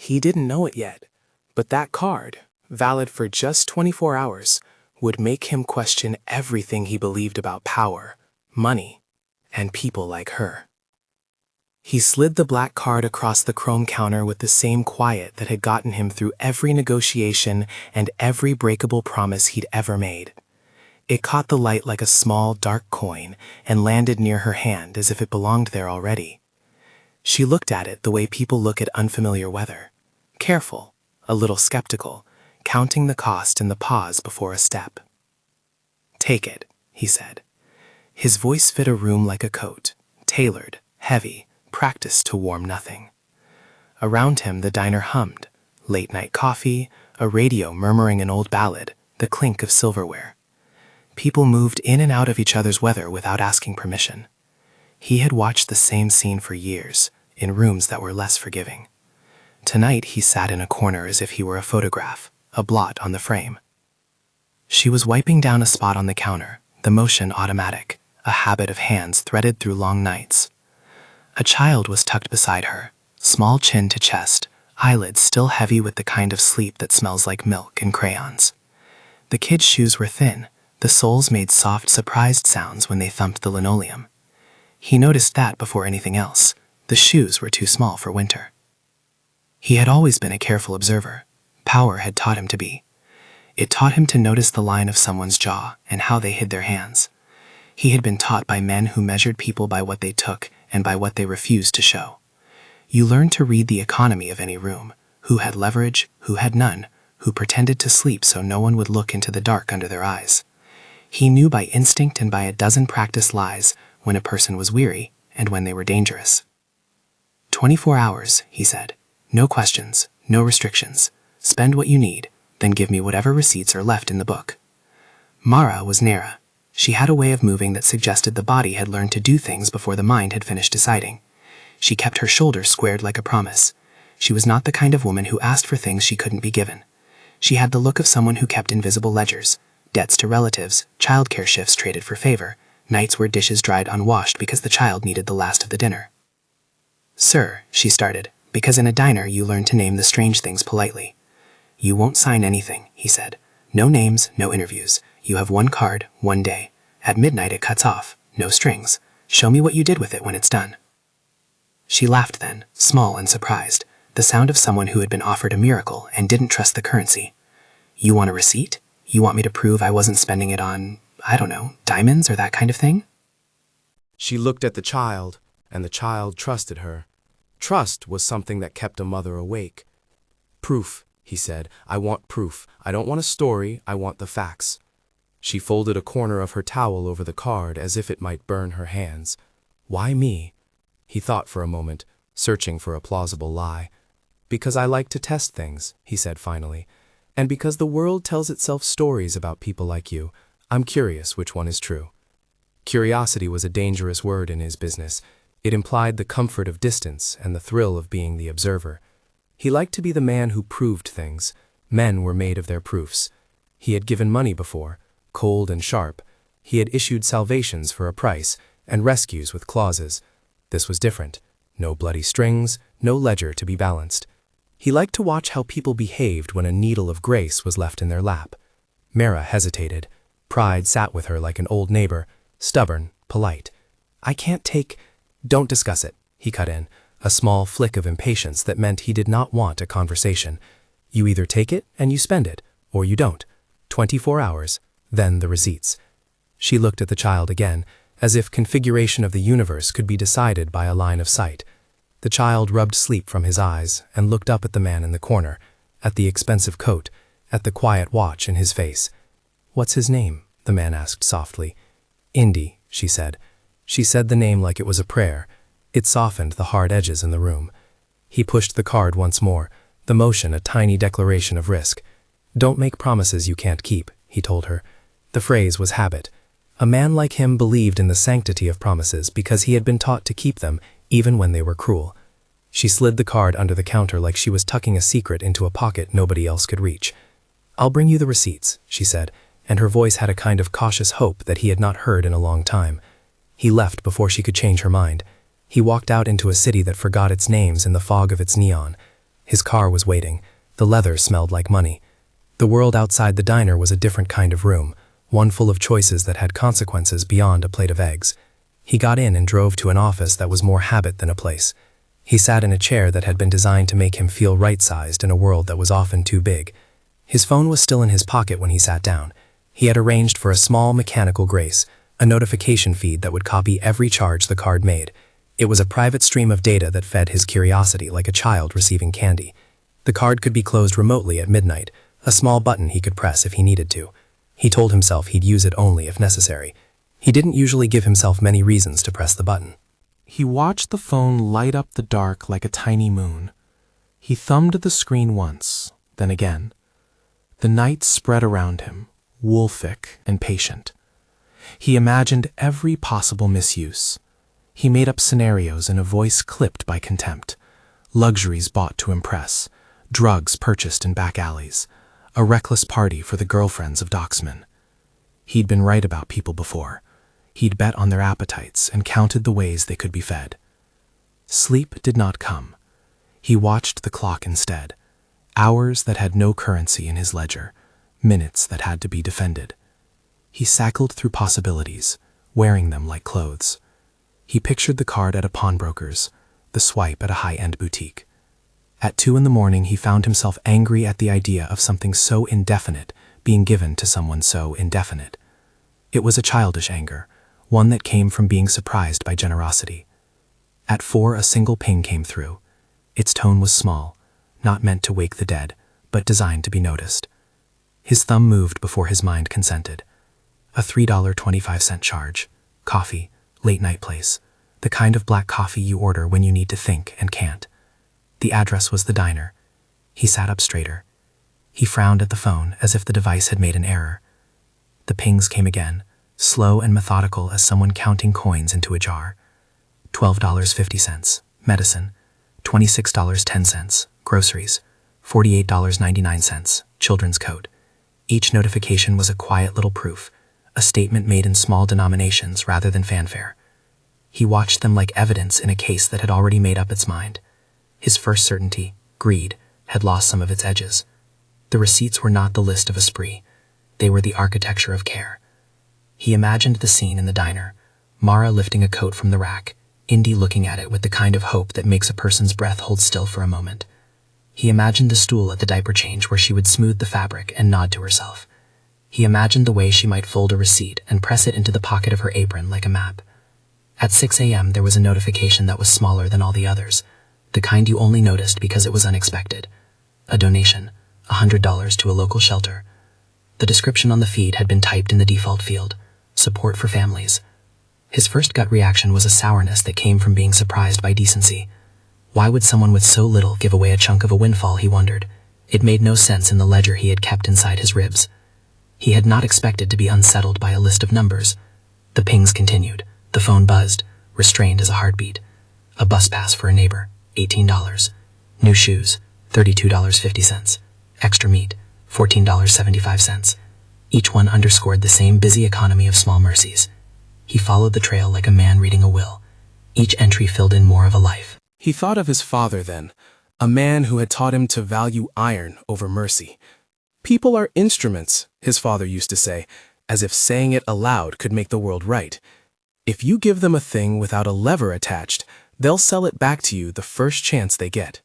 He didn't know it yet, but that card, valid for just 24 hours, would make him question everything he believed about power, money, and people like her. He slid the black card across the chrome counter with the same quiet that had gotten him through every negotiation and every breakable promise he'd ever made. It caught the light like a small, dark coin and landed near her hand as if it belonged there already. She looked at it the way people look at unfamiliar weather, careful, a little skeptical, counting the cost and the pause before a step. "Take it," he said. His voice fit a room like a coat, tailored, heavy, practiced to warm nothing. Around him the diner hummed, late-night coffee, a radio murmuring an old ballad, the clink of silverware. People moved in and out of each other's weather without asking permission. He had watched the same scene for years, in rooms that were less forgiving. Tonight he sat in a corner as if he were a photograph, a blot on the frame. She was wiping down a spot on the counter, the motion automatic, a habit of hands threaded through long nights. A child was tucked beside her, small chin to chest, eyelids still heavy with the kind of sleep that smells like milk and crayons. The kid's shoes were thin, the soles made soft, surprised sounds when they thumped the linoleum. He noticed that before anything else. The shoes were too small for winter. He had always been a careful observer. Power had taught him to be. It taught him to notice the line of someone's jaw and how they hid their hands. He had been taught by men who measured people by what they took and by what they refused to show. You learned to read the economy of any room, who had leverage, who had none, who pretended to sleep so no one would look into the dark under their eyes. He knew by instinct and by a dozen practiced lies when a person was weary and when they were dangerous. 24 hours, he said. No questions, no restrictions. Spend what you need, then give me whatever receipts are left in the book. Mara was Nera. She had a way of moving that suggested the body had learned to do things before the mind had finished deciding. She kept her shoulders squared like a promise. She was not the kind of woman who asked for things she couldn't be given. She had the look of someone who kept invisible ledgers, debts to relatives, childcare shifts traded for favor, nights where dishes dried unwashed because the child needed the last of the dinner. "Sir," she started, "because in a diner you learn to name the strange things politely." "You won't sign anything," he said. "No names, no interviews. You have one card, one day. At midnight it cuts off. No strings. Show me what you did with it when it's done." She laughed then, small and surprised, the sound of someone who had been offered a miracle and didn't trust the currency. "You want a receipt? You want me to prove I wasn't spending it on, I don't know, diamonds or that kind of thing?" She looked at the child, and the child trusted her. Trust was something that kept a mother awake. "Proof," he said. "I want proof. I don't want a story, I want the facts." She folded a corner of her towel over the card as if it might burn her hands. "Why me?" He thought for a moment, searching for a plausible lie. "Because I like to test things," he said finally. "And because the world tells itself stories about people like you, I'm curious which one is true." Curiosity was a dangerous word in his business. It implied the comfort of distance and the thrill of being the observer. He liked to be the man who proved things. Men were made of their proofs. He had given money before, cold and sharp. He had issued salvations for a price and rescues with clauses. This was different. No bloody strings, no ledger to be balanced. He liked to watch how people behaved when a needle of grace was left in their lap. Mara hesitated. Pride sat with her like an old neighbor, stubborn, polite. "I can't take—" "Don't discuss it," he cut in, a small flick of impatience that meant he did not want a conversation. "You either take it and you spend it, or you don't. 24 hours, then the receipts." She looked at the child again, as if configuration of the universe could be decided by a line of sight. The child rubbed sleep from his eyes and looked up at the man in the corner, at the expensive coat, at the quiet watch in his face. "What's his name?" the man asked softly. "Indy," she said. She said the name like it was a prayer. It softened the hard edges in the room. He pushed the card once more, the motion a tiny declaration of risk. "Don't make promises you can't keep," he told her. The phrase was habit. A man like him believed in the sanctity of promises because he had been taught to keep them, even when they were cruel. She slid the card under the counter like she was tucking a secret into a pocket nobody else could reach. "I'll bring you the receipts," she said, and her voice had a kind of cautious hope that he had not heard in a long time. He left before she could change her mind. He walked out into a city that forgot its names in the fog of its neon. His car was waiting. The leather smelled like money. The world outside the diner was a different kind of room, one full of choices that had consequences beyond a plate of eggs. He got in and drove to an office that was more habit than a place. He sat in a chair that had been designed to make him feel right-sized in a world that was often too big. His phone was still in his pocket when he sat down. He had arranged for a small mechanical grace, a notification feed that would copy every charge the card made. It was a private stream of data that fed his curiosity like a child receiving candy. The card could be closed remotely at midnight, a small button he could press if he needed to. He told himself he'd use it only if necessary. He didn't usually give himself many reasons to press the button. He watched the phone light up the dark like a tiny moon. He thumbed the screen once, then again. The night spread around him, wolfic and patient. He imagined every possible misuse. He made up scenarios in a voice clipped by contempt. Luxuries bought to impress, drugs purchased in back alleys, a reckless party for the girlfriends of docksmen. He'd been right about people before. He'd bet on their appetites and counted the ways they could be fed. Sleep did not come. He watched the clock instead. Hours that had no currency in his ledger, minutes that had to be defended. He cycled through possibilities, wearing them like clothes. He pictured the card at a pawnbroker's, the swipe at a high-end boutique. At 2 a.m, he found himself angry at the idea of something so indefinite being given to someone so indefinite. It was a childish anger, one that came from being surprised by generosity. At 4, a single ping came through. Its tone was small, not meant to wake the dead, but designed to be noticed. His thumb moved before his mind consented. A $3.25 charge. Coffee, late-night place. The kind of black coffee you order when you need to think and can't. The address was the diner. He sat up straighter. He frowned at the phone as if the device had made an error. The pings came again, slow and methodical as someone counting coins into a jar. $12.50. Medicine. $26.10. Groceries. $48.99. Children's coat. Each notification was a quiet little proof, a statement made in small denominations rather than fanfare. He watched them like evidence in a case that had already made up its mind. His first certainty, greed, had lost some of its edges. The receipts were not the list of a spree. They were the architecture of care. He imagined the scene in the diner, Mara lifting a coat from the rack, Indy looking at it with the kind of hope that makes a person's breath hold still for a moment. He imagined the stool at the diaper change where she would smooth the fabric and nod to herself. He imagined the way she might fold a receipt and press it into the pocket of her apron like a map. At 6 a.m. there was a notification that was smaller than all the others, the kind you only noticed because it was unexpected. A donation, $100 to a local shelter. The description on the feed had been typed in the default field, support for families. His first gut reaction was a sourness that came from being surprised by decency. Why would someone with so little give away a chunk of a windfall, he wondered. It made no sense in the ledger he had kept inside his ribs. He had not expected to be unsettled by a list of numbers. The pings continued. The phone buzzed, restrained as a heartbeat. A bus pass for a neighbor, $18. New shoes, $32.50. Extra meat, $14.75. Each one underscored the same busy economy of small mercies. He followed the trail like a man reading a will. Each entry filled in more of a life. He thought of his father then, a man who had taught him to value iron over mercy. People are instruments, his father used to say, as if saying it aloud could make the world right. If you give them a thing without a lever attached, they'll sell it back to you the first chance they get.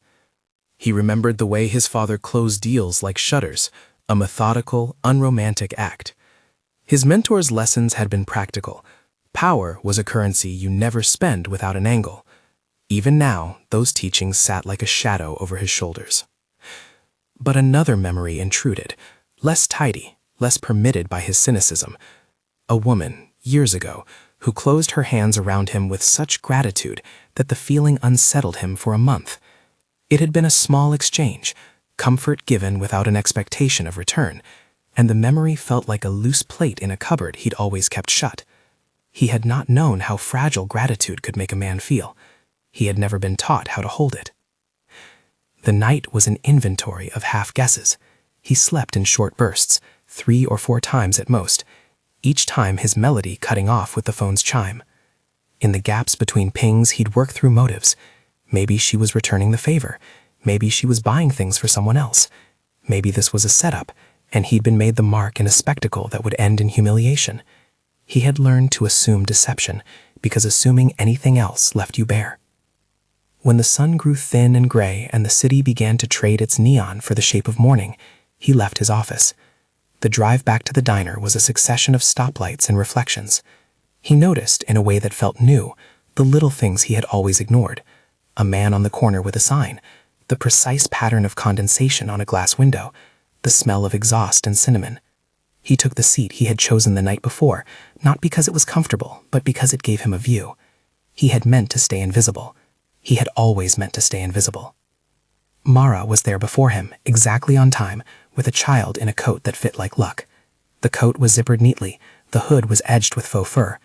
He remembered the way his father closed deals like shutters, a methodical, unromantic act. His mentor's lessons had been practical. Power was a currency you never spend without an angle. Even now, those teachings sat like a shadow over his shoulders. But another memory intruded, less tidy, less permitted by his cynicism. A woman, years ago, who closed her hands around him with such gratitude that the feeling unsettled him for a month. It had been a small exchange, comfort given without an expectation of return, and the memory felt like a loose plate in a cupboard he'd always kept shut. He had not known how fragile gratitude could make a man feel. He had never been taught how to hold it. The night was an inventory of half-guesses. He slept in short bursts, 3 or 4 times at most, each time his melody cutting off with the phone's chime. In the gaps between pings, he'd work through motives. Maybe she was returning the favor. Maybe she was buying things for someone else. Maybe this was a setup, and he'd been made the mark in a spectacle that would end in humiliation. He had learned to assume deception, because assuming anything else left you bare. When the sun grew thin and gray and the city began to trade its neon for the shape of morning, he left his office. The drive back to the diner was a succession of stoplights and reflections. He noticed, in a way that felt new, the little things he had always ignored. A man on the corner with a sign, the precise pattern of condensation on a glass window, the smell of exhaust and cinnamon. He took the seat he had chosen the night before, not because it was comfortable, but because it gave him a view. He had meant to stay invisible. He had always meant to stay invisible. Mara was there before him, exactly on time, with a child in a coat that fit like luck. The coat was zippered neatly, the hood was edged with faux fur.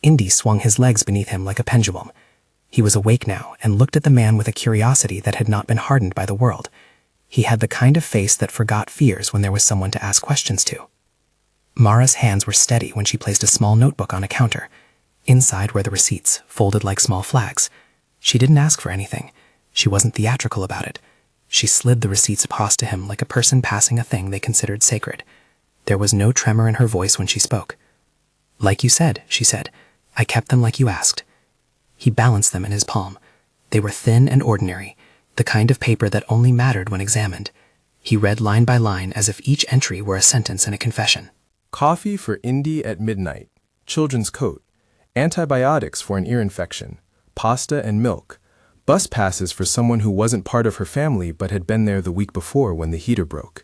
Indy swung his legs beneath him like a pendulum. He was awake now and looked at the man with a curiosity that had not been hardened by the world. He had the kind of face that forgot fears when there was someone to ask questions to. Mara's hands were steady when she placed a small notebook on a counter. Inside were the receipts, folded like small flags. She didn't ask for anything. She wasn't theatrical about it. She slid the receipts across to him like a person passing a thing they considered sacred. There was no tremor in her voice when she spoke. "Like you said," she said, "I kept them like you asked." He balanced them in his palm. They were thin and ordinary, the kind of paper that only mattered when examined. He read line by line as if each entry were a sentence and a confession. Coffee for Indy at midnight. Children's coat. Antibiotics for an ear infection. Pasta and milk. Bus passes for someone who wasn't part of her family but had been there the week before when the heater broke.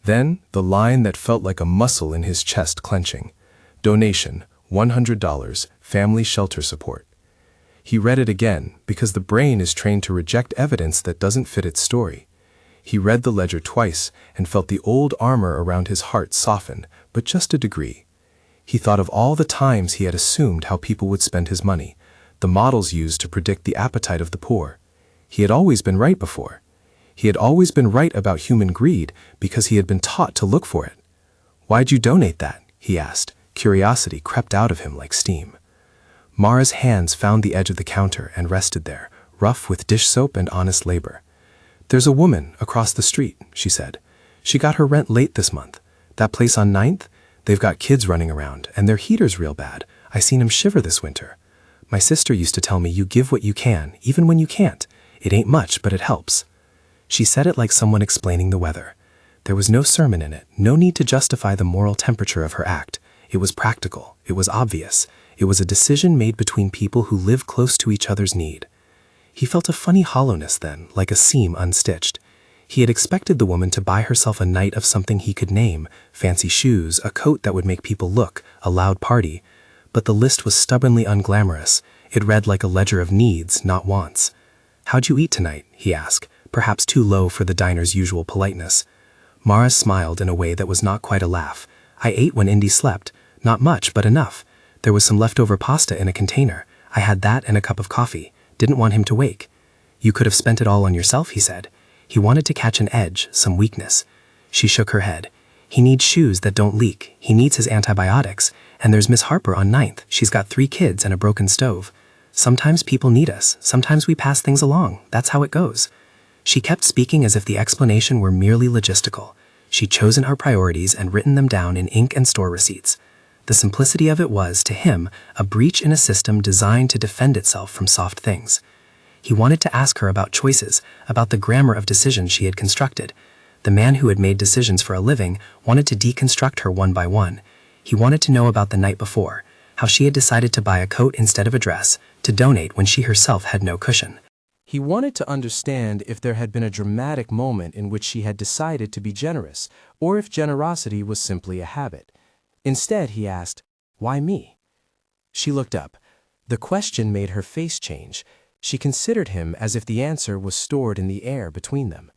Then, the line that felt like a muscle in his chest clenching. Donation, $100, family shelter support. He read it again because the brain is trained to reject evidence that doesn't fit its story. He read the ledger twice and felt the old armor around his heart soften, but just a degree. He thought of all the times he had assumed how people would spend his money, the models used to predict the appetite of the poor. He had always been right before. He had always been right about human greed because he had been taught to look for it. "Why'd you donate that?" he asked. Curiosity crept out of him like steam. Mara's hands found the edge of the counter and rested there, rough with dish soap and honest labor. "There's a woman across the street," she said. "She got her rent late this month. That place on 9th? They've got kids running around, and their heater's real bad. I seen 'em shiver this winter. My sister used to tell me you give what you can, even when you can't. It ain't much, but it helps." She said it like someone explaining the weather. There was no sermon in it, no need to justify the moral temperature of her act. It was practical. It was obvious. It was a decision made between people who live close to each other's need. He felt a funny hollowness then, like a seam unstitched. He had expected the woman to buy herself a night of something he could name, fancy shoes, a coat that would make people look, a loud party. But the list was stubbornly unglamorous. It read like a ledger of needs, not wants. "How'd you eat tonight?" he asked, perhaps too low for the diner's usual politeness. Mara smiled in a way that was not quite a laugh. "I ate when Indy slept. Not much, but enough. There was some leftover pasta in a container. I had that and a cup of coffee. Didn't want him to wake." "You could have spent it all on yourself," he said. He wanted to catch an edge, some weakness. She shook her head. "He needs shoes that don't leak. He needs his antibiotics. And there's Miss Harper on 9th. She's got 3 kids and a broken stove. Sometimes people need us. Sometimes we pass things along. That's how it goes." She kept speaking as if the explanation were merely logistical. She'd chosen her priorities and written them down in ink and store receipts. The simplicity of it was, to him, a breach in a system designed to defend itself from soft things. He wanted to ask her about choices, about the grammar of decisions she had constructed. The man who had made decisions for a living wanted to deconstruct her one by one. He wanted to know about the night before, how she had decided to buy a coat instead of a dress, to donate when she herself had no cushion. He wanted to understand if there had been a dramatic moment in which she had decided to be generous, or if generosity was simply a habit. Instead, he asked, "Why me?" She looked up. The question made her face change. She considered him as if the answer was stored in the air between them.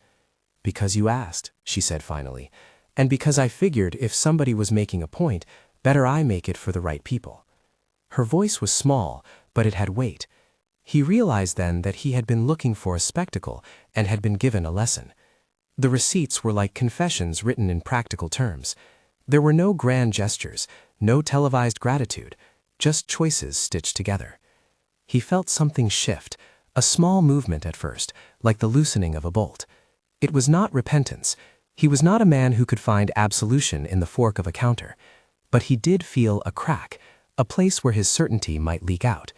"Because you asked," she said finally, "and because I figured if somebody was making a point, better I make it for the right people." Her voice was small, but it had weight. He realized then that he had been looking for a spectacle and had been given a lesson. The receipts were like confessions written in practical terms. There were no grand gestures, no televised gratitude, just choices stitched together. He felt something shift, A small movement at first, like the loosening of a bolt. It was not repentance. He was not a man who could find absolution in the fork of a counter. But he did feel a crack, a place where his certainty might leak out.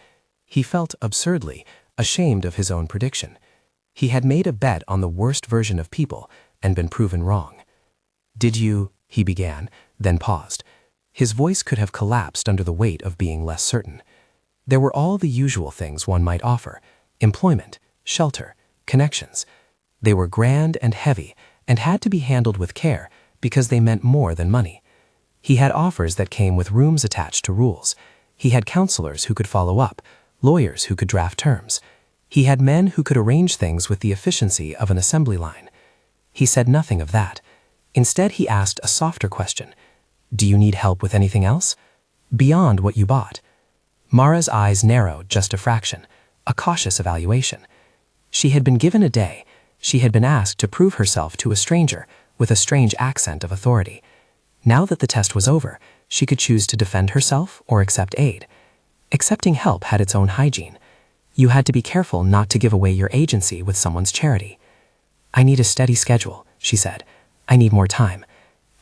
He felt absurdly ashamed of his own prediction. He had made a bet on the worst version of people and been proven wrong. "Did you," he began, then paused. His voice could have collapsed under the weight of being less certain. There were all the usual things one might offer: employment, shelter, connections. They were grand and heavy and had to be handled with care because they meant more than money. He had offers that came with rooms attached to rules. He had counselors who could follow up, lawyers who could draft terms. He had men who could arrange things with the efficiency of an assembly line. He said nothing of that. Instead, he asked a softer question. "Do you need help with anything else? Beyond what you bought?" Mara's eyes narrowed just a fraction, a cautious evaluation. She had been given a day. She had been asked to prove herself to a stranger with a strange accent of authority. Now that the test was over, she could choose to defend herself or accept aid. Accepting help had its own hygiene. You had to be careful not to give away your agency with someone's charity. "I need a steady schedule," she said. "I need more time.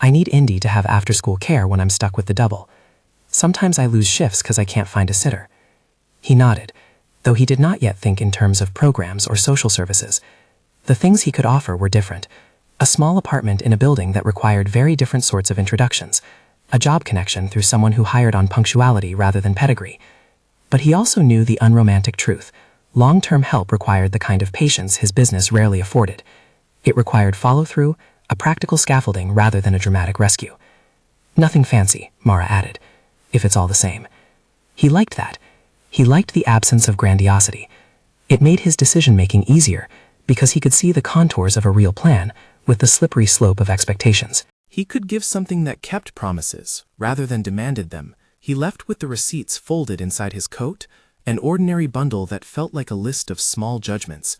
I need Indy to have after-school care when I'm stuck with the double. Sometimes I lose shifts because I can't find a sitter." He nodded, though he did not yet think in terms of programs or social services. The things he could offer were different. A small apartment in a building that required very different sorts of introductions. A job connection through someone who hired on punctuality rather than pedigree. But he also knew the unromantic truth. Long-term help required the kind of patience his business rarely afforded. It required follow-through, a practical scaffolding rather than a dramatic rescue. "Nothing fancy," Mara added, "if it's all the same." He liked that. He liked the absence of grandiosity. It made his decision-making easier because he could see the contours of a real plan with the slippery slope of expectations. He could give something that kept promises, rather than demanded them. He left with the receipts folded inside his coat, an ordinary bundle that felt like a list of small judgments.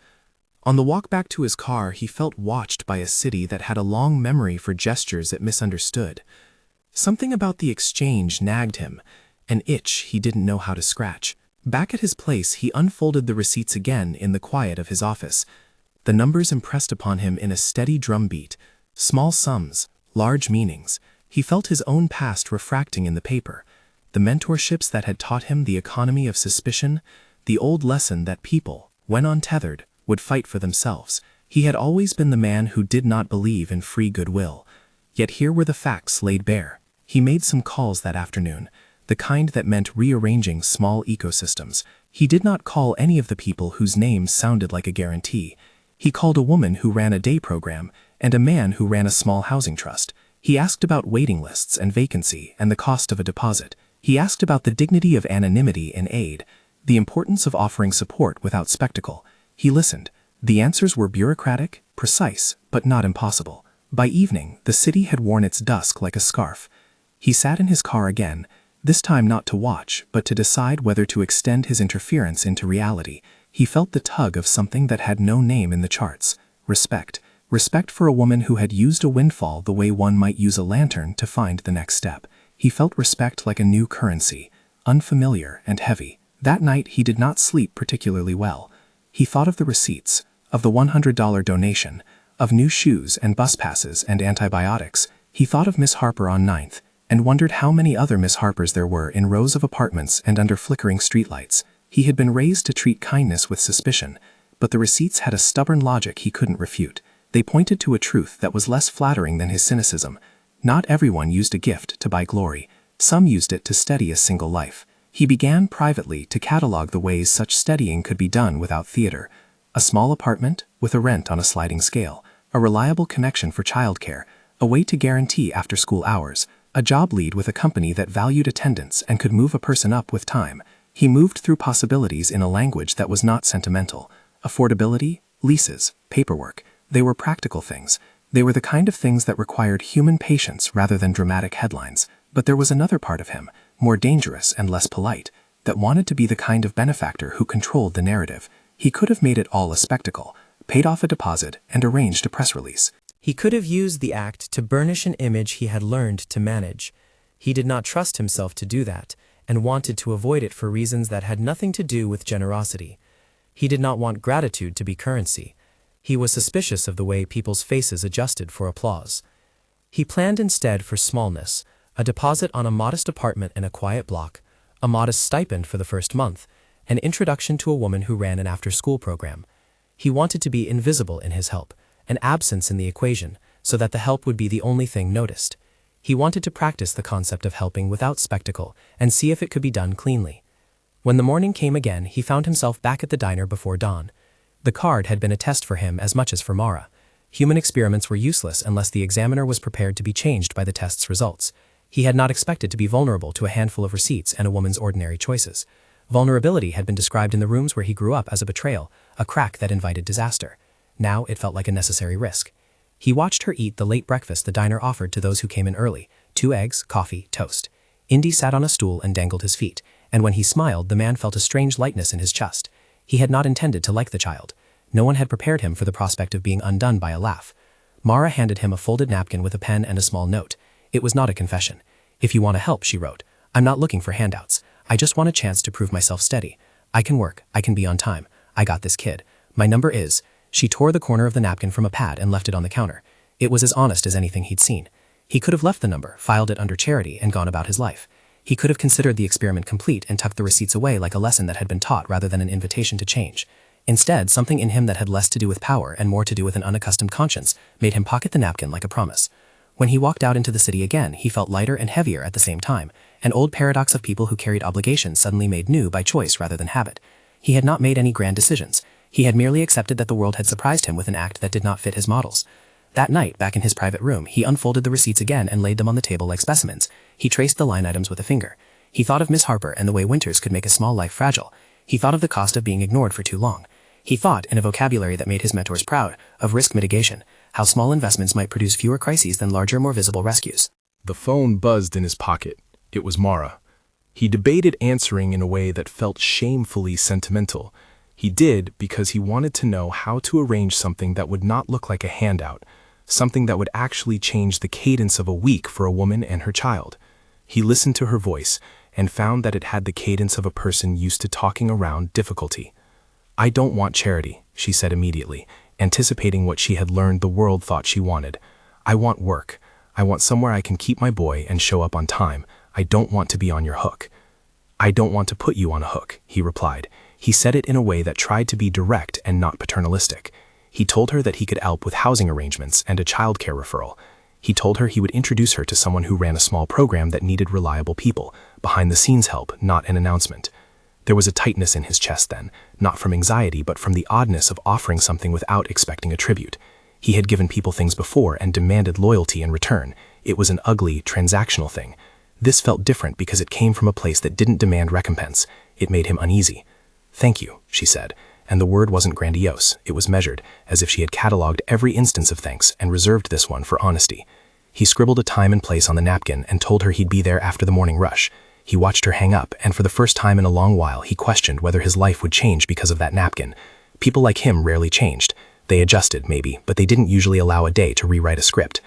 On the walk back to his car, he felt watched by a city that had a long memory for gestures it misunderstood. Something about the exchange nagged him, an itch he didn't know how to scratch. Back at his place, he unfolded the receipts again in the quiet of his office. The numbers impressed upon him in a steady drumbeat. Small sums, large meanings. He felt his own past refracting in the paper. The mentorships that had taught him the economy of suspicion, the old lesson that people, when untethered, would fight for themselves. He had always been the man who did not believe in free goodwill. Yet here were the facts laid bare. He made some calls that afternoon, the kind that meant rearranging small ecosystems. He did not call any of the people whose names sounded like a guarantee. He called a woman who ran a day program and a man who ran a small housing trust. He asked about waiting lists and vacancy and the cost of a deposit. He asked about the dignity of anonymity in aid, the importance of offering support without spectacle. He listened. The answers were bureaucratic, precise, but not impossible. By evening, the city had worn its dusk like a scarf. He sat in his car again, this time not to watch, but to decide whether to extend his interference into reality. He felt the tug of something that had no name in the charts. Respect. Respect for a woman who had used a windfall the way one might use a lantern to find the next step. He felt respect like a new currency, unfamiliar and heavy. That night he did not sleep particularly well. He thought of the receipts, of the $100 donation, of new shoes and bus passes and antibiotics. He thought of Miss Harper on 9th, and wondered how many other Miss Harpers there were in rows of apartments and under flickering streetlights. He had been raised to treat kindness with suspicion, but the receipts had a stubborn logic he couldn't refute. They pointed to a truth that was less flattering than his cynicism. Not everyone used a gift to buy glory. Some used it to steady a single life. He began privately to catalog the ways such steadying could be done without theater. A small apartment with a rent on a sliding scale, a reliable connection for childcare, a way to guarantee after-school hours, a job lead with a company that valued attendance and could move a person up with time. He moved through possibilities in a language that was not sentimental. Affordability, leases, paperwork. They were practical things. They were the kind of things that required human patience rather than dramatic headlines. But there was another part of him, more dangerous and less polite, that wanted to be the kind of benefactor who controlled the narrative. He could have made it all a spectacle, paid off a deposit, and arranged a press release. He could have used the act to burnish an image he had learned to manage. He did not trust himself to do that, and wanted to avoid it for reasons that had nothing to do with generosity. He did not want gratitude to be currency. He was suspicious of the way people's faces adjusted for applause. He planned instead for smallness, a deposit on a modest apartment in a quiet block, a modest stipend for the first month, an introduction to a woman who ran an after-school program. He wanted to be invisible in his help, an absence in the equation, so that the help would be the only thing noticed. He wanted to practice the concept of helping without spectacle and see if it could be done cleanly. When the morning came again, he found himself back at the diner before dawn. The card had been a test for him as much as for Mara. Human experiments were useless unless the examiner was prepared to be changed by the test's results. He had not expected to be vulnerable to a handful of receipts and a woman's ordinary choices. Vulnerability had been described in the rooms where he grew up as a betrayal, a crack that invited disaster. Now it felt like a necessary risk. He watched her eat the late breakfast the diner offered to those who came in early: 2 eggs, coffee, toast. Indy sat on a stool and dangled his feet, and when he smiled, the man felt a strange lightness in his chest. He had not intended to like the child. No one had prepared him for the prospect of being undone by a laugh. Mara handed him a folded napkin with a pen and a small note. It was not a confession. "If you want to help," she wrote, "I'm not looking for handouts. I just want a chance to prove myself steady. I can work, I can be on time. I got this, kid. My number is..." She tore the corner of the napkin from a pad and left it on the counter. It was as honest as anything he'd seen. He could have left the number, filed it under charity, and gone about his life. He could have considered the experiment complete and tucked the receipts away like a lesson that had been taught rather than an invitation to change. Instead, something in him that had less to do with power and more to do with an unaccustomed conscience made him pocket the napkin like a promise. When he walked out into the city again, he felt lighter and heavier at the same time, an old paradox of people who carried obligations suddenly made new by choice rather than habit. He had not made any grand decisions. He had merely accepted that the world had surprised him with an act that did not fit his models. That night, back in his private room, he unfolded the receipts again and laid them on the table like specimens. He traced the line items with a finger. He thought of Miss Harper and the way Winters could make a small life fragile. He thought of the cost of being ignored for too long. He thought, in a vocabulary that made his mentors proud, of risk mitigation, how small investments might produce fewer crises than larger, more visible rescues. The phone buzzed in his pocket. It was Mara. He debated answering in a way that felt shamefully sentimental. He did because he wanted to know how to arrange something that would not look like a handout, something that would actually change the cadence of a week for a woman and her child. He listened to her voice and found that it had the cadence of a person used to talking around difficulty. "I don't want charity," she said immediately, anticipating what she had learned the world thought she wanted. "I want work. I want somewhere I can keep my boy and show up on time. I don't want to be on your hook." "I don't want to put you on a hook," he replied. He said it in a way that tried to be direct and not paternalistic. He told her that he could help with housing arrangements and a childcare referral. He told her he would introduce her to someone who ran a small program that needed reliable people, behind-the-scenes help, not an announcement. There was a tightness in his chest then, not from anxiety but from the oddness of offering something without expecting a tribute. He had given people things before and demanded loyalty in return. It was an ugly, transactional thing. This felt different because it came from a place that didn't demand recompense. It made him uneasy. "Thank you," she said, and the word wasn't grandiose. It was measured, as if she had catalogued every instance of thanks and reserved this one for honesty. He scribbled a time and place on the napkin and told her he'd be there after the morning rush. He watched her hang up, and for the first time in a long while he questioned whether his life would change because of that napkin. People like him rarely changed. They adjusted, maybe, but they didn't usually allow a day to rewrite a script.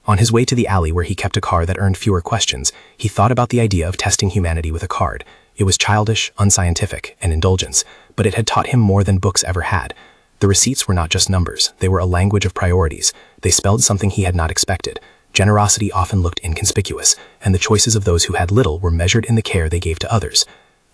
On his way to the alley where he kept a car that earned fewer questions, he thought about the idea of testing humanity with a card. It was childish, unscientific, and indulgence, but it had taught him more than books ever had. The receipts were not just numbers, they were a language of priorities. They spelled something he had not expected. Generosity often looked inconspicuous, and the choices of those who had little were measured in the care they gave to others.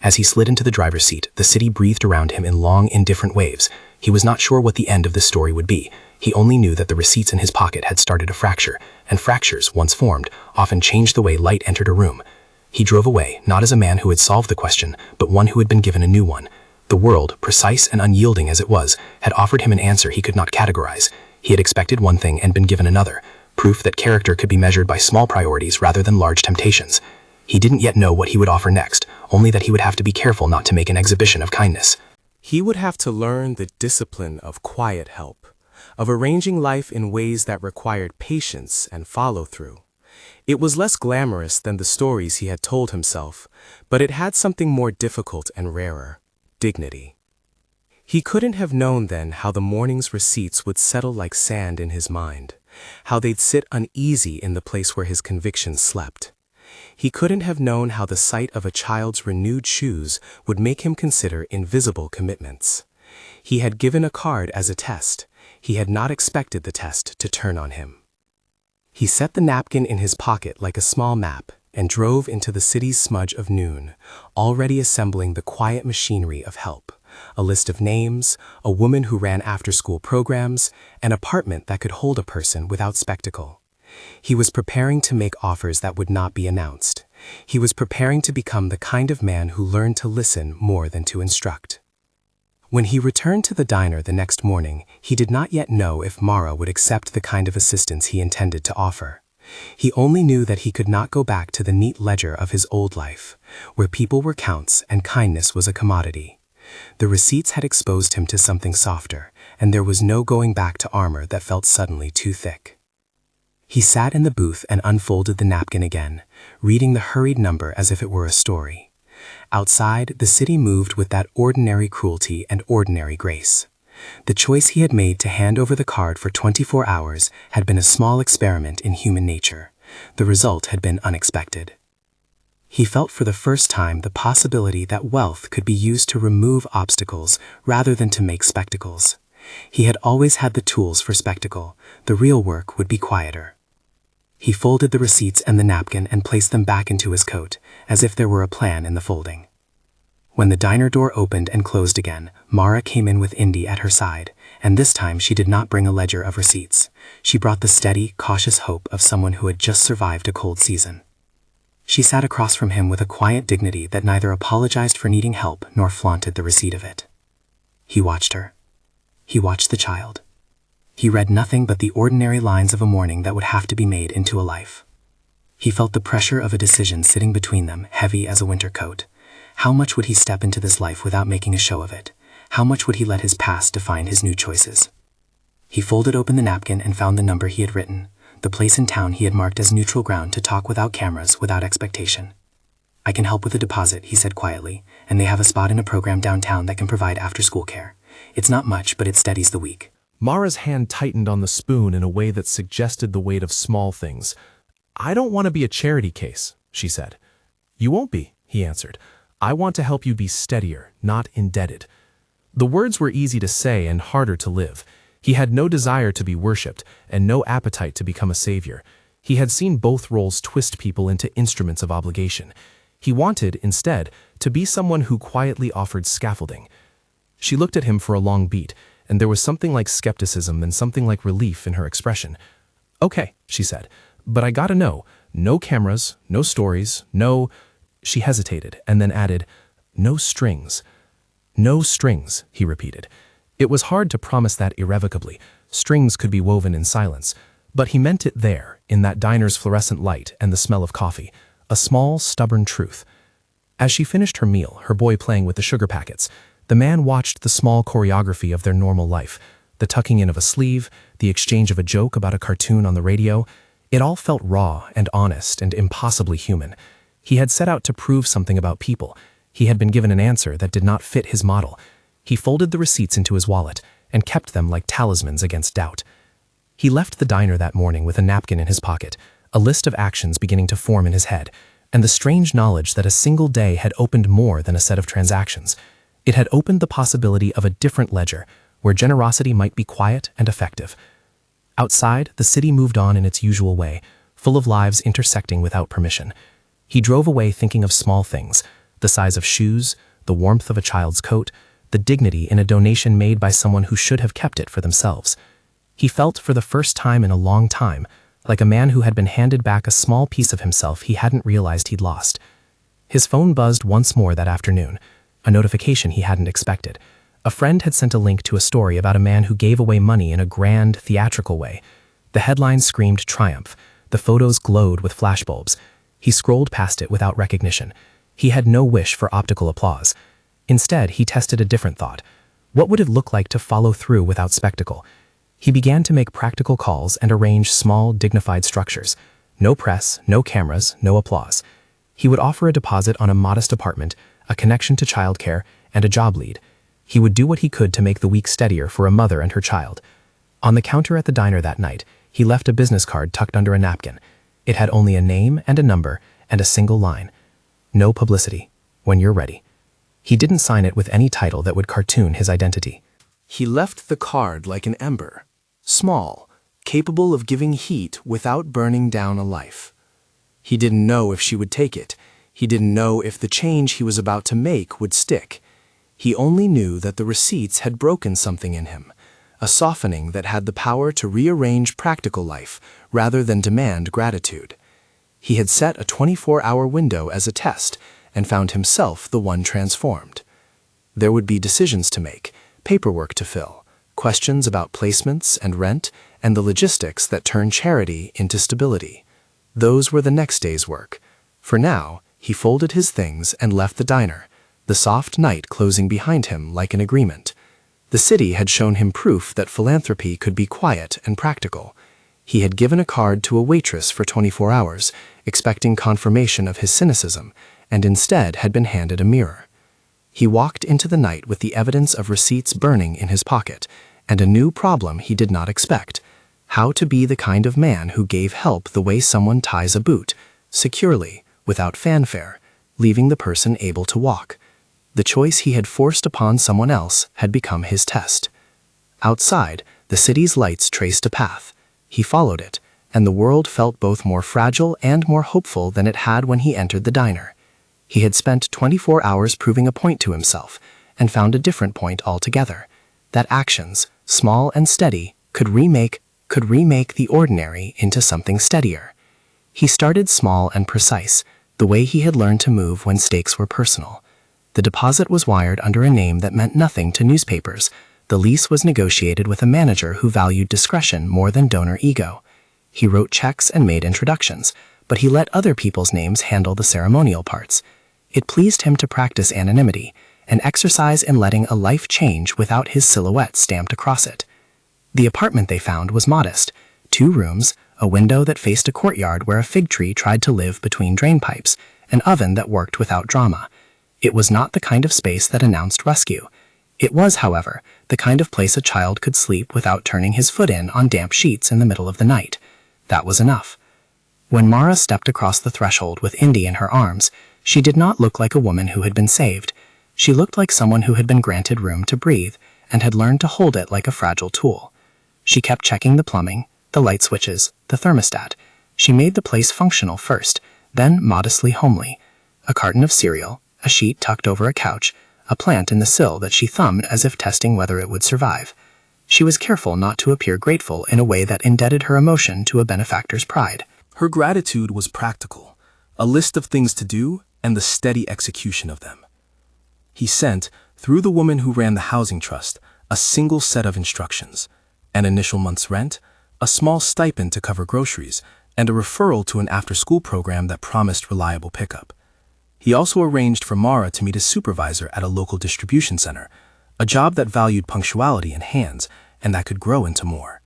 As he slid into the driver's seat, the city breathed around him in long, indifferent waves. He was not sure what the end of this story would be. He only knew that the receipts in his pocket had started a fracture, and fractures, once formed, often changed the way light entered a room. He drove away, not as a man who had solved the question, but one who had been given a new one. The world, precise and unyielding as it was, had offered him an answer he could not categorize. He had expected one thing and been given another, proof that character could be measured by small priorities rather than large temptations. He didn't yet know what he would offer next, only that he would have to be careful not to make an exhibition of kindness. He would have to learn the discipline of quiet help, of arranging life in ways that required patience and follow-through. It was less glamorous than the stories he had told himself, but it had something more difficult and rarer: dignity. He couldn't have known then how the morning's receipts would settle like sand in his mind, how they'd sit uneasy in the place where his convictions slept. He couldn't have known how the sight of a child's renewed shoes would make him consider invisible commitments. He had given a card as a test. He had not expected the test to turn on him. He set the napkin in his pocket like a small map and drove into the city's smudge of noon, already assembling the quiet machinery of help. A list of names, a woman who ran after-school programs, an apartment that could hold a person without spectacle. He was preparing to make offers that would not be announced. He was preparing to become the kind of man who learned to listen more than to instruct. When he returned to the diner the next morning, he did not yet know if Mara would accept the kind of assistance he intended to offer. He only knew that he could not go back to the neat ledger of his old life, where people were counts and kindness was a commodity. The receipts had exposed him to something softer, and there was no going back to armor that felt suddenly too thick. He sat in the booth and unfolded the napkin again, reading the hurried number as if it were a story. Outside, the city moved with that ordinary cruelty and ordinary grace. The choice he had made to hand over the card for 24 hours had been a small experiment in human nature. The result had been unexpected. He felt for the first time the possibility that wealth could be used to remove obstacles rather than to make spectacles. He had always had the tools for spectacle. The real work would be quieter. He folded the receipts and the napkin and placed them back into his coat, as if there were a plan in the folding. When the diner door opened and closed again, Mara came in with Indy at her side, and this time she did not bring a ledger of receipts. She brought the steady, cautious hope of someone who had just survived a cold season. She sat across from him with a quiet dignity that neither apologized for needing help nor flaunted the receipt of it. He watched her. He watched the child. He read nothing but the ordinary lines of a morning that would have to be made into a life. He felt the pressure of a decision sitting between them, heavy as a winter coat. How much would he step into this life without making a show of it? How much would he let his past define his new choices? He folded open the napkin and found the number he had written, the place in town he had marked as neutral ground to talk without cameras, without expectation. "I can help with a deposit," he said quietly, "and they have a spot in a program downtown that can provide after-school care. It's not much, but it steadies the week." Mara's hand tightened on the spoon in a way that suggested the weight of small things. "I don't want to be a charity case," she said. "You won't be," he answered. "I want to help you be steadier, not indebted." The words were easy to say and harder to live. He had no desire to be worshipped and no appetite to become a savior. He had seen both roles twist people into instruments of obligation. He wanted, instead, to be someone who quietly offered scaffolding. She looked at him for a long beat, and there was something like skepticism and something like relief in her expression. "Okay," she said, "but I gotta know. No cameras, no stories, no—" She hesitated and then added, "No strings." "No strings," he repeated. It was hard to promise that irrevocably. Strings could be woven in silence. But he meant it there, in that diner's fluorescent light and the smell of coffee. A small, stubborn truth. As she finished her meal, her boy playing with the sugar packets, the man watched the small choreography of their normal life, the tucking in of a sleeve, the exchange of a joke about a cartoon on the radio. It all felt raw and honest and impossibly human. He had set out to prove something about people. He had been given an answer that did not fit his model. He folded the receipts into his wallet and kept them like talismans against doubt. He left the diner that morning with a napkin in his pocket, a list of actions beginning to form in his head, and the strange knowledge that a single day had opened more than a set of transactions. It had opened the possibility of a different ledger, where generosity might be quiet and effective. Outside, the city moved on in its usual way, full of lives intersecting without permission. He drove away thinking of small things, the size of shoes, the warmth of a child's coat, the dignity in a donation made by someone who should have kept it for themselves. He felt for the first time in a long time, like a man who had been handed back a small piece of himself he hadn't realized he'd lost. His phone buzzed once more that afternoon, a notification he hadn't expected. A friend had sent a link to a story about a man who gave away money in a grand, theatrical way. The headline screamed triumph. The photos glowed with flashbulbs. He scrolled past it without recognition. He had no wish for optical applause. Instead, he tested a different thought. What would it look like to follow through without spectacle? He began to make practical calls and arrange small, dignified structures. No press, no cameras, no applause. He would offer a deposit on a modest apartment, a connection to childcare, and a job lead. He would do what he could to make the week steadier for a mother and her child. On the counter at the diner that night, he left a business card tucked under a napkin. It had only a name and a number and a single line. "No publicity. When you're ready." He didn't sign it with any title that would cartoon his identity. He left the card like an ember, small, capable of giving heat without burning down a life. He didn't know if she would take it. He didn't know if the change he was about to make would stick. He only knew that the receipts had broken something in him, a softening that had the power to rearrange practical life rather than demand gratitude. He had set a 24-hour window as a test and found himself the one transformed. There would be decisions to make, paperwork to fill, questions about placements and rent, and the logistics that turn charity into stability. Those were the next day's work. For now, he folded his things and left the diner, the soft night closing behind him like an agreement. The city had shown him proof that philanthropy could be quiet and practical. He had given a card to a waitress for 24 hours, expecting confirmation of his cynicism, and instead had been handed a mirror. He walked into the night with the evidence of receipts burning in his pocket, and a new problem he did not expect: how to be the kind of man who gave help the way someone ties a boot, securely, without fanfare, leaving the person able to walk. The choice he had forced upon someone else had become his test. Outside, the city's lights traced a path. He followed it, and the world felt both more fragile and more hopeful than it had when he entered the diner. He had spent 24 hours proving a point to himself, and found a different point altogether: that actions, small and steady, could remake the ordinary into something steadier. He started small and precise, the way he had learned to move when stakes were personal. The deposit was wired under a name that meant nothing to newspapers. The lease was negotiated with a manager who valued discretion more than donor ego. He wrote checks and made introductions, but he let other people's names handle the ceremonial parts. It pleased him to practice anonymity, an exercise in letting a life change without his silhouette stamped across it. The apartment they found was modest: 2 rooms, a window that faced a courtyard where a fig tree tried to live between drain pipes, an oven that worked without drama. It was not the kind of space that announced rescue. It was, however, the kind of place a child could sleep without turning his foot in on damp sheets in the middle of the night. That was enough. When Mara stepped across the threshold with Indy in her arms, she did not look like a woman who had been saved. She looked like someone who had been granted room to breathe and had learned to hold it like a fragile tool. She kept checking the plumbing, the light switches, the thermostat. She made the place functional first, then modestly homely: a carton of cereal, a sheet tucked over a couch, a plant in the sill that she thumbed as if testing whether it would survive. She was careful not to appear grateful in a way that indebted her emotion to a benefactor's pride. Her gratitude was practical, a list of things to do and the steady execution of them. He sent, through the woman who ran the housing trust, a single set of instructions: an initial month's rent, a small stipend to cover groceries, and a referral to an after-school program that promised reliable pickup. He also arranged for Mara to meet a supervisor at a local distribution center, a job that valued punctuality and hands, and that could grow into more.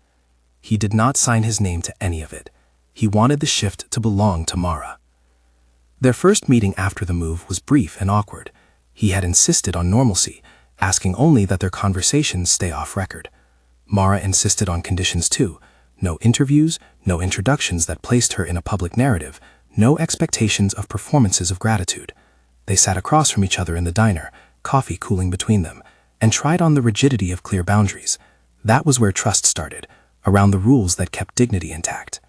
He did not sign his name to any of it. He wanted the shift to belong to Mara. Their first meeting after the move was brief and awkward. He had insisted on normalcy, asking only that their conversations stay off record. Mara insisted on conditions too: no interviews, no introductions that placed her in a public narrative, no expectations of performances of gratitude. They sat across from each other in the diner, coffee cooling between them, and tried on the rigidity of clear boundaries. That was where trust started, around the rules that kept dignity intact.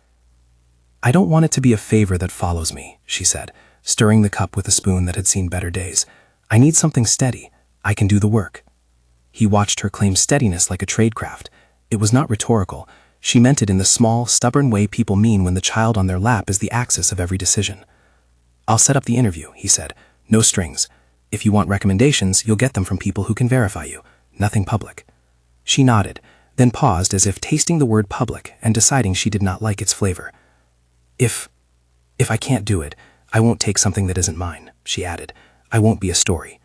"I don't want it to be a favor that follows me," she said, stirring the cup with a spoon that had seen better days. "I need something steady. I can do the work." He watched her claim steadiness like a tradecraft. It was not rhetorical. She meant it in the small, stubborn way people mean when the child on their lap is the axis of every decision. "I'll set up the interview," he said. "No strings. If you want recommendations, you'll get them from people who can verify you. Nothing public." She nodded, then paused as if tasting the word public and deciding she did not like its flavor. If I can't do it, I won't take something that isn't mine," she added. "I won't be a story."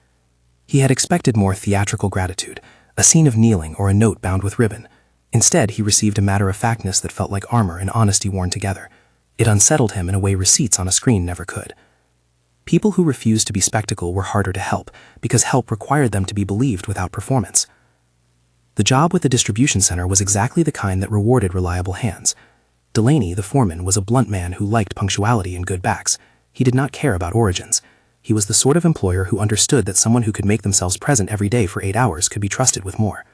He had expected more theatrical gratitude, a scene of kneeling or a note bound with ribbon. Instead, he received a matter-of-factness that felt like armor and honesty worn together. It unsettled him in a way receipts on a screen never could. People who refused to be spectacle were harder to help, because help required them to be believed without performance. The job with the distribution center was exactly the kind that rewarded reliable hands. Delaney, the foreman, was a blunt man who liked punctuality and good backs. He did not care about origins. He was the sort of employer who understood that someone who could make themselves present every day for 8 hours could be trusted with more.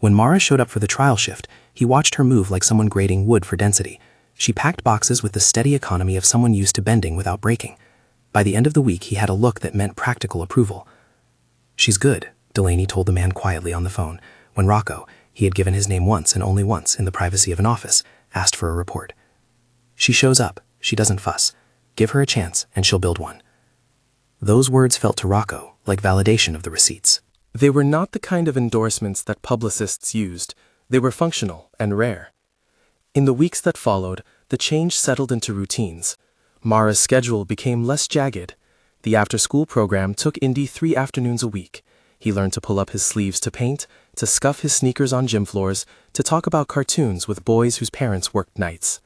When Mara showed up for the trial shift, he watched her move like someone grading wood for density. She packed boxes with the steady economy of someone used to bending without breaking. By the end of the week, he had a look that meant practical approval. "She's good," Delaney told the man quietly on the phone, when Rocco, he had given his name once and only once in the privacy of an office, asked for a report. "She shows up, she doesn't fuss. Give her a chance and she'll build one." Those words felt to Rocco like validation of the receipts. They were not the kind of endorsements that publicists used. They were functional and rare. In the weeks that followed, the change settled into routines. Mara's schedule became less jagged. The after-school program took Indy 3 afternoons a week. He learned to pull up his sleeves to paint, to scuff his sneakers on gym floors, to talk about cartoons with boys whose parents worked nights.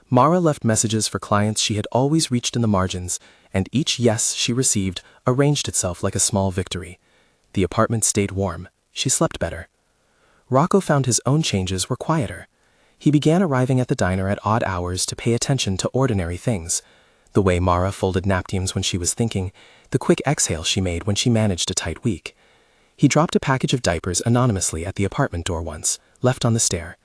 Mara left messages for clients she had always reached in the margins, and each yes she received arranged itself like a small victory. The apartment stayed warm. She slept better. Rocco found his own changes were quieter. He began arriving at the diner at odd hours to pay attention to ordinary things. The way Mara folded napkins when she was thinking, the quick exhale she made when she managed a tight week. He dropped a package of diapers anonymously at the apartment door once, left on the stair.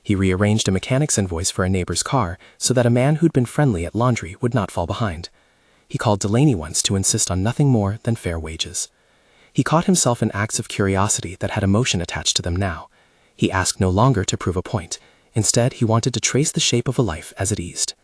He rearranged a mechanic's invoice for a neighbor's car so that a man who'd been friendly at laundry would not fall behind. He called Delaney once to insist on nothing more than fair wages. He caught himself in acts of curiosity that had emotion attached to them now. He asked no longer to prove a point. Instead, he wanted to trace the shape of a life as it eased.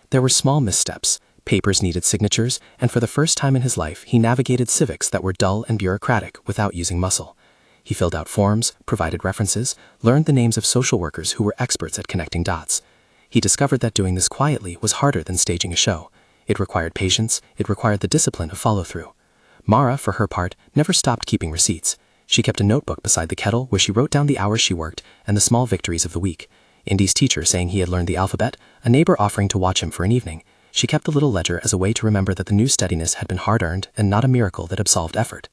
There were small missteps. Papers needed signatures, and for the first time in his life, he navigated civics that were dull and bureaucratic without using muscle. He filled out forms, provided references, learned the names of social workers who were experts at connecting dots. He discovered that doing this quietly was harder than staging a show. It required patience, it required the discipline of follow-through. Mara, for her part, never stopped keeping receipts. She kept a notebook beside the kettle where she wrote down the hours she worked and the small victories of the week. Indy's teacher saying he had learned the alphabet, a neighbor offering to watch him for an evening. She kept the little ledger as a way to remember that the new steadiness had been hard-earned and not a miracle that absolved effort.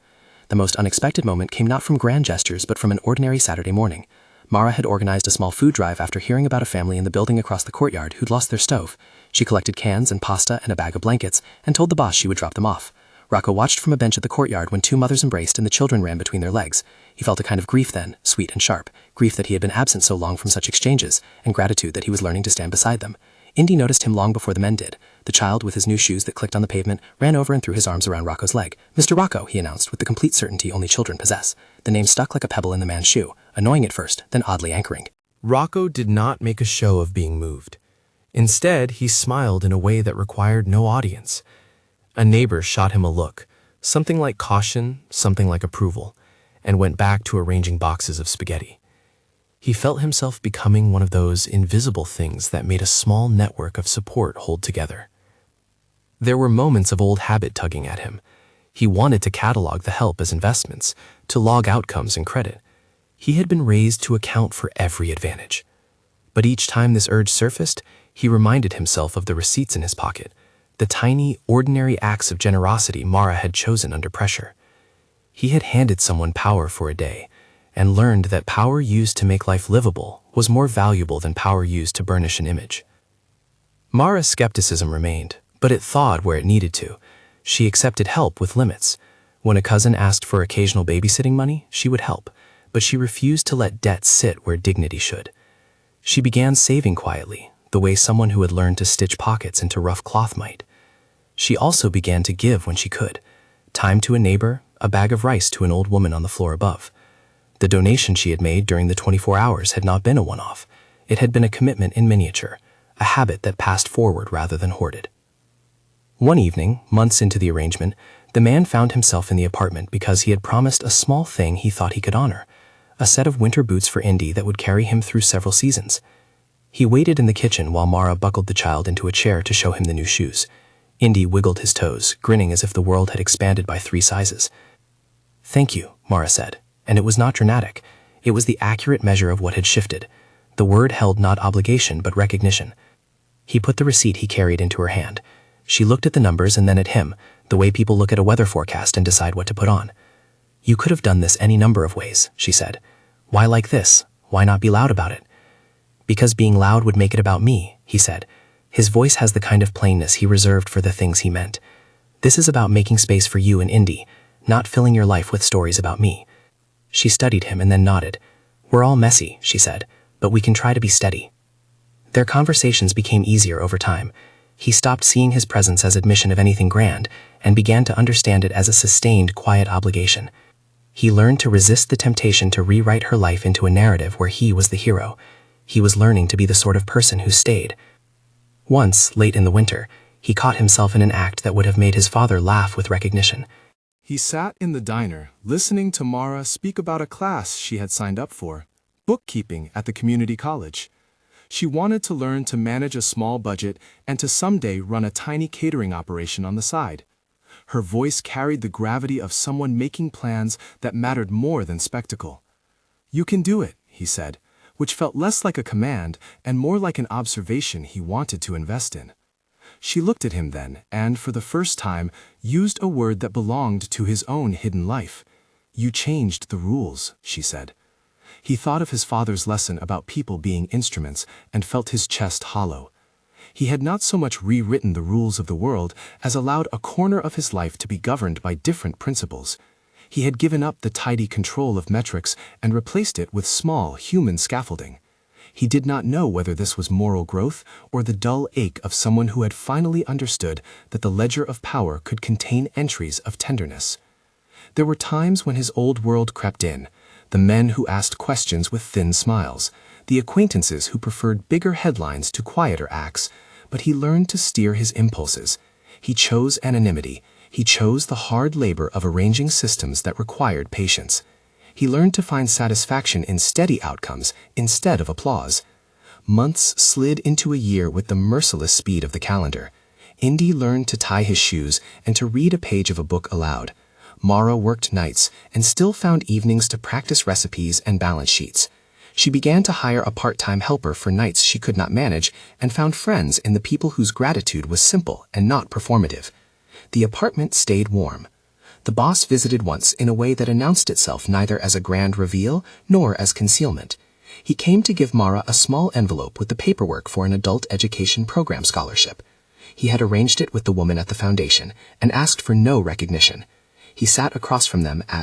The most unexpected moment came not from grand gestures but from an ordinary Saturday morning. Mara had organized a small food drive after hearing about a family in the building across the courtyard who'd lost their stove. She collected cans and pasta and a bag of blankets and told the boss she would drop them off. Rocco watched from a bench at the courtyard when two mothers embraced and the children ran between their legs. He felt a kind of grief then, sweet and sharp, grief that he had been absent so long from such exchanges, and gratitude that he was learning to stand beside them. Indy noticed him long before the men did. The child, with his new shoes that clicked on the pavement, ran over and threw his arms around Rocco's leg. "Mr. Rocco," he announced with the complete certainty only children possess. The name stuck like a pebble in the man's shoe, annoying at first, then oddly anchoring. Rocco did not make a show of being moved. Instead, he smiled in a way that required no audience. A neighbor shot him a look, something like caution, something like approval, and went back to arranging boxes of spaghetti. He felt himself becoming one of those invisible things that made a small network of support hold together. There were moments of old habit tugging at him. He wanted to catalog the help as investments, to log outcomes and credit. He had been raised to account for every advantage. But each time this urge surfaced, he reminded himself of the receipts in his pocket, the tiny, ordinary acts of generosity Mara had chosen under pressure. He had handed someone power for a day, and learned that power used to make life livable was more valuable than power used to burnish an image. Mara's skepticism remained, but it thawed where it needed to. She accepted help with limits. When a cousin asked for occasional babysitting money, she would help, but she refused to let debt sit where dignity should. She began saving quietly, the way someone who had learned to stitch pockets into rough cloth might. She also began to give when she could. Time to a neighbor, a bag of rice to an old woman on the floor above. The donation she had made during the 24 hours had not been a one-off. It had been a commitment in miniature, a habit that passed forward rather than hoarded. One evening, months into the arrangement, the man found himself in the apartment because he had promised a small thing he thought he could honor, a set of winter boots for Indy that would carry him through several seasons. He waited in the kitchen while Mara buckled the child into a chair to show him the new shoes. Indy wiggled his toes, grinning as if the world had expanded by 3 sizes. "Thank you," Mara said, and it was not dramatic. It was the accurate measure of what had shifted. The word held not obligation but recognition. He put the receipt he carried into her hand. She looked at the numbers and then at him, the way people look at a weather forecast and decide what to put on. "You could have done this any number of ways," she said. "Why like this? Why not be loud about it?" "Because being loud would make it about me," he said. His voice has the kind of plainness he reserved for the things he meant. "This is about making space for you and Indy, not filling your life with stories about me." She studied him and then nodded. "We're all messy," she said, "but we can try to be steady." Their conversations became easier over time. He stopped seeing his presence as admission of anything grand and began to understand it as a sustained, quiet obligation. He learned to resist the temptation to rewrite her life into a narrative where he was the hero. He was learning to be the sort of person who stayed. Once, late in the winter, he caught himself in an act that would have made his father laugh with recognition. He sat in the diner, listening to Mara speak about a class she had signed up for, bookkeeping at the community college. She wanted to learn to manage a small budget and to someday run a tiny catering operation on the side. Her voice carried the gravity of someone making plans that mattered more than spectacle. "You can do it," he said, which felt less like a command and more like an observation he wanted to invest in. She looked at him then and, for the first time, used a word that belonged to his own hidden life. "You changed the rules," she said. He thought of his father's lesson about people being instruments and felt his chest hollow. He had not so much rewritten the rules of the world as allowed a corner of his life to be governed by different principles. He had given up the tidy control of metrics and replaced it with small, human scaffolding. He did not know whether this was moral growth or the dull ache of someone who had finally understood that the ledger of power could contain entries of tenderness. There were times when his old world crept in, the men who asked questions with thin smiles, the acquaintances who preferred bigger headlines to quieter acts, but he learned to steer his impulses. He chose anonymity. He chose the hard labor of arranging systems that required patience. He learned to find satisfaction in steady outcomes instead of applause. Months slid into a year with the merciless speed of the calendar. Indy learned to tie his shoes and to read a page of a book aloud. Mara worked nights and still found evenings to practice recipes and balance sheets. She began to hire a part-time helper for nights she could not manage and found friends in the people whose gratitude was simple and not performative. The apartment stayed warm. The boss visited once in a way that announced itself neither as a grand reveal nor as concealment. He came to give Mara a small envelope with the paperwork for an adult education program scholarship. He had arranged it with the woman at the foundation and asked for no recognition. He sat across from them at